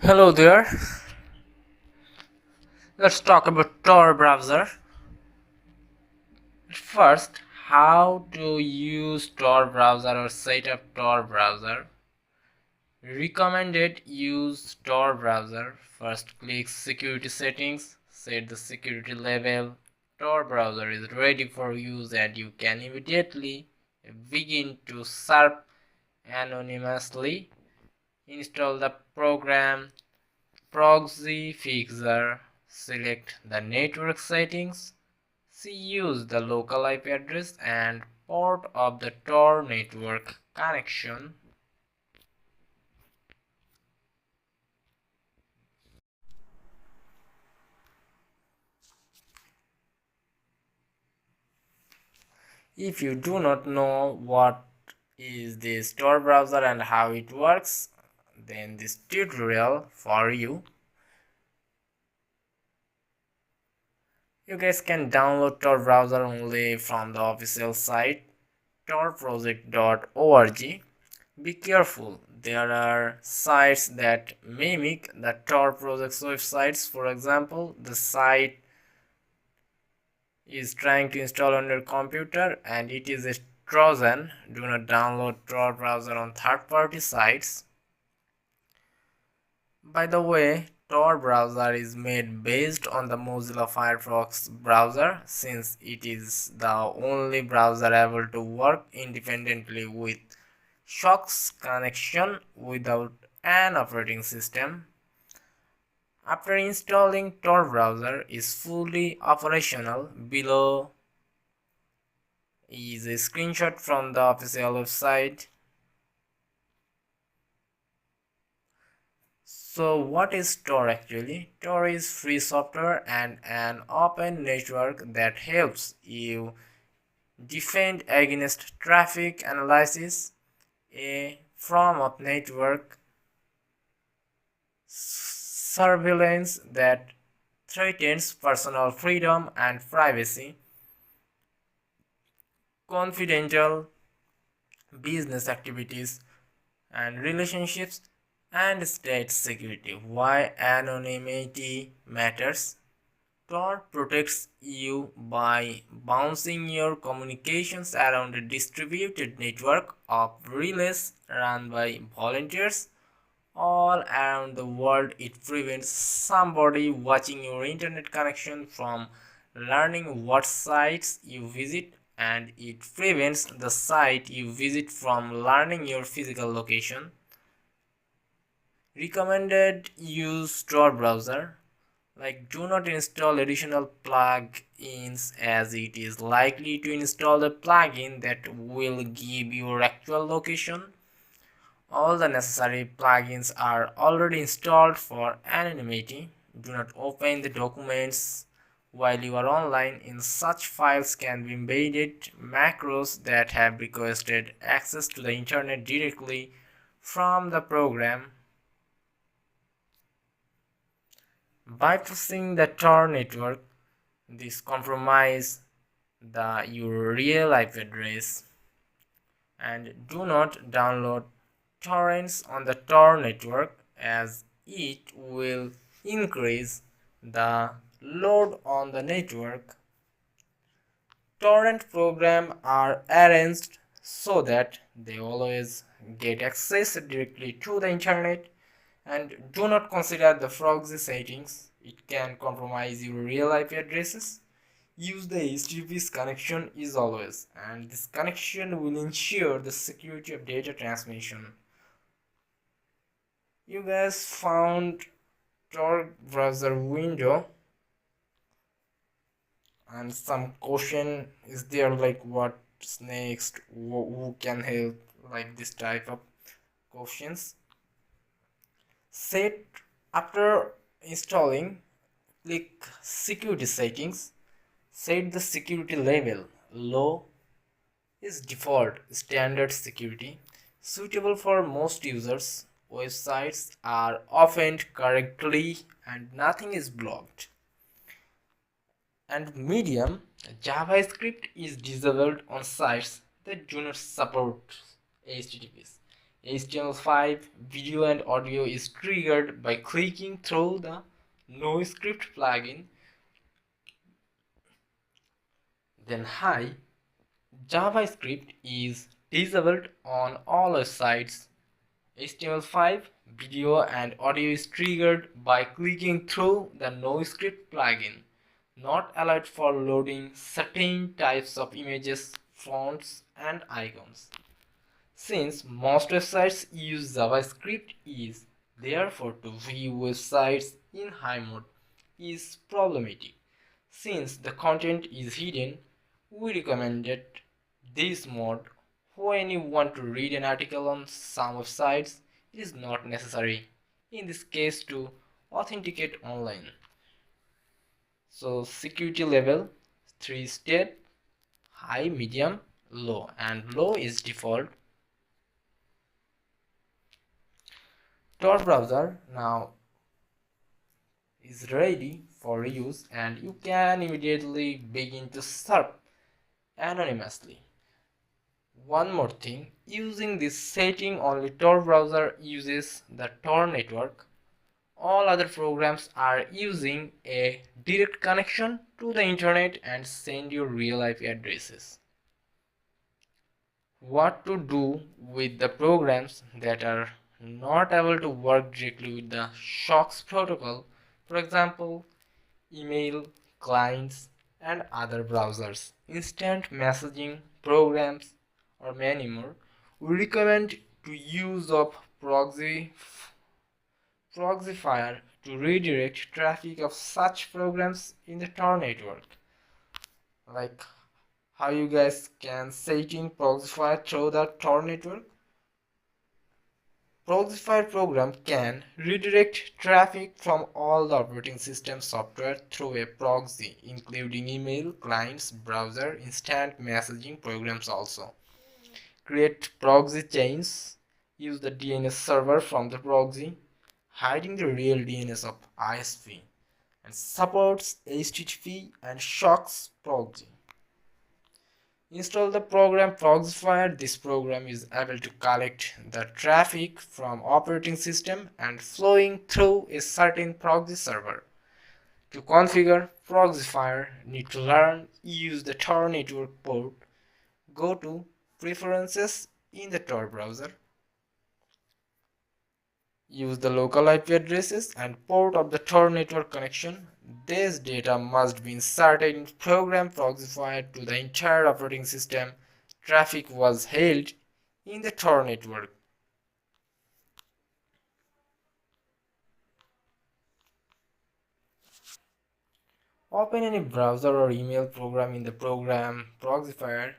Hello there. Let's talk about Tor browser. First, how to use Tor browser or set up Tor browser. Recommended use Tor browser. First, click security settings, set the security level. Tor browser is ready for use and you can immediately begin to surf anonymously. Install the program Proxy Fixer. Select the network settings. Use the local IP address and port of the Tor network connection. If you do not know what is this Tor browser and how it works, then this tutorial for you. You guys can download Tor browser only from the official site torproject.org. Be careful, there are sites that mimic the Tor project's websites. For example, the site is trying to install on your computer and it is a Trojan. Do not download Tor browser on third-party sites. By the way, Tor browser is made based on the Mozilla Firefox browser since it is the only browser able to work independently with SOCKS connection without an operating system. After installing Tor browser is fully operational, below is a screenshot from the official website. So what is Tor actually? Tor is free software and an open network that helps you defend against traffic analysis, a form of network surveillance that threatens personal freedom and privacy, confidential business activities and relationships, and state security. Why anonymity matters? Tor protects you by bouncing your communications around a distributed network of relays run by volunteers all around the world. It prevents somebody watching your internet connection from learning what sites you visit, and it prevents the site you visit from learning your physical location. Recommended use Tor browser. Like, do not install additional plugins as it is likely to install a plugin that will give your actual location. All the necessary plugins are already installed for anonymity. Do not open the documents while you are online. In such files can be embedded macros that have requested access to the internet directly from the program. Bypassing the Tor network, this compromises your real IP address. And do not download torrents on the Tor network as it will increase the load on the network. Torrent programs are arranged so that they always get access directly to the internet. And do not consider the proxy settings, it can compromise your real IP addresses. Use the HTTP connection is always, and this connection will ensure the security of data transmission. You guys found Tor browser window, and some question is there like what's next, who can help, like this type of questions. Set after installing, click security settings. Set the security level. Low is default standard security, suitable for most users. Websites are opened correctly and nothing is blocked. And medium, JavaScript is disabled on sites that do not support HTTPs. HTML5 video and audio is triggered by clicking through the NoScript plugin. Then hi, JavaScript is disabled on all websites. HTML5 video and audio is triggered by clicking through the NoScript plugin. Not allowed for loading certain types of images, fonts, and icons. Since most websites use JavaScript, is therefore to view websites in high mode is problematic. Since the content is hidden, we recommended this mode when you want to read an article on some websites. It is not necessary in this case to authenticate online. So security level 3 state: high, medium, low, and low is default. Tor browser now is ready for use and you can immediately begin to surf anonymously. One more thing, using this setting only Tor browser uses the Tor network. All other programs are using a direct connection to the internet and send you real IP addresses. What to do with the programs that are not able to work directly with the SOCKS protocol, for example, email, clients, and other browsers, instant messaging programs, or many more. We recommend to use of Proxifier to redirect traffic of such programs in the Tor network. Like how you guys can set in Proxifier through the Tor network. Proxifier program can redirect traffic from all the operating system software through a proxy, including email, clients, browser, instant messaging programs also. Create proxy chains, use the DNS server from the proxy, hiding the real DNS of ISP, and supports HTTP and SOCKS proxy. Install the program Proxifier. This program is able to collect the traffic from operating system and flowing through a certain proxy server. To configure Proxifier, need to learn use the Tor network port. Go to Preferences in the Tor browser. Use the local IP addresses and port of the Tor network connection. This data must be inserted in program Proxifier to the entire operating system. Traffic was held in the Tor network. Open any browser or email program in the program Proxifier.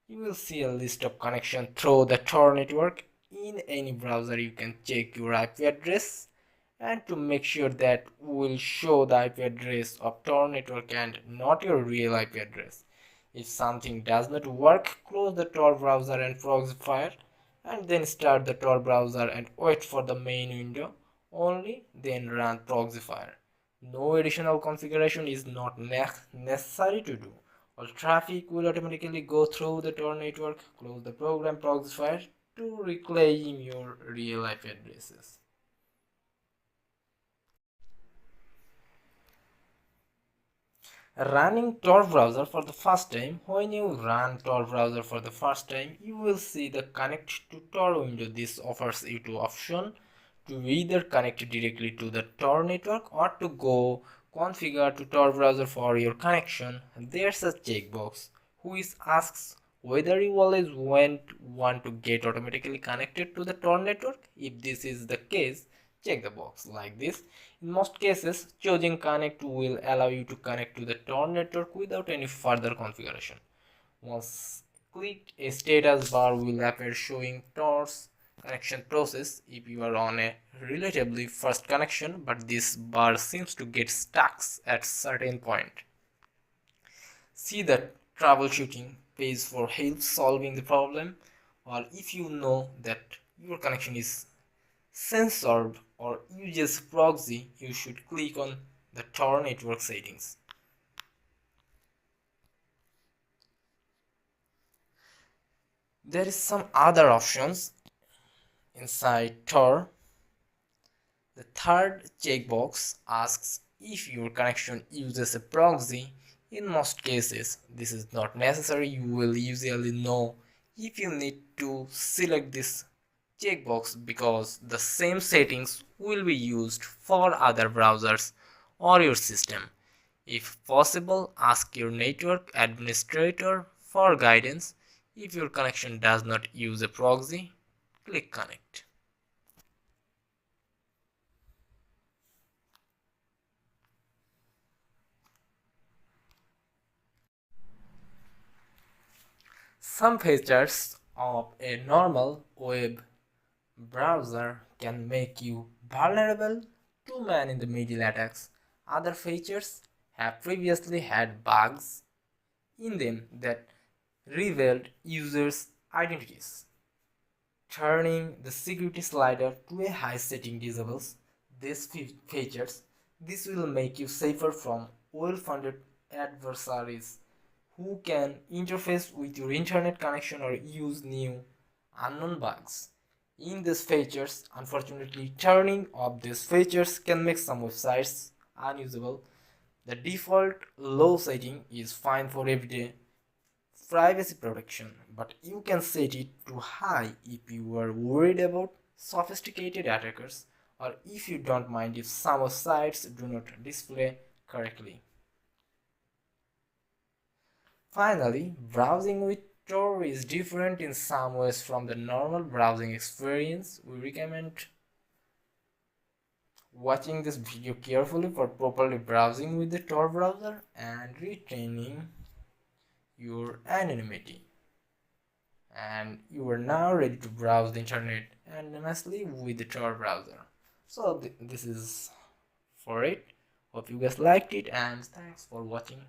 You will see a list of connections through the Tor network. In any browser, you can check your IP address, and to make sure that will show the IP address of Tor network and not your real IP address. If something does not work, close the Tor browser and Proxifier, and then start the Tor browser and wait for the main window. Only then run Proxifier. No additional configuration is not necessary to do. All traffic will automatically go through the Tor network. Close the program Proxifier to reclaim your real IP addresses. Running Tor browser for the first time. When you run Tor browser for the first time, you will see the connect to Tor window. This offers you two options to either connect directly to the Tor network or to go configure to Tor browser for your connection. There's a checkbox which asks whether you always want to get automatically connected to the Tor network. If this is the case, check the box like this. In most cases, choosing connect will allow you to connect to the Tor network without any further configuration. Once clicked, a status bar will appear showing Tor's connection process if you are on a relatively first connection, but this bar seems to get stuck at certain point. See the troubleshooting page for help solving the problem, or if you know that your connection is censored or uses proxy, you should click on the Tor network settings. There is some other options inside Tor, the third checkbox asks if your connection uses a proxy. In most cases, this is not necessary. You will usually know if you need to select this checkbox because the same settings will be used for other browsers or your system. If possible, ask your network administrator for guidance. If your connection does not use a proxy, click connect. Some features of a normal web browser can make you vulnerable to man-in-the-middle attacks. Other features have previously had bugs in them that revealed users' identities. Turning the security slider to a high setting disables these features. This will make you safer from well-funded adversaries who can interface with your internet connection or use new unknown bugs. In these features, unfortunately, turning off these features can make some websites unusable. The default low setting is fine for everyday privacy protection, but you can set it to high if you are worried about sophisticated attackers or if you don't mind if some sites do not display correctly. Finally, browsing with Tor is different in some ways from the normal browsing experience. We recommend watching this video carefully for properly browsing with the Tor browser and retaining your anonymity. And you are now ready to browse the internet anonymously with the Tor browser. So this is for it. Hope you guys liked it and thanks for watching.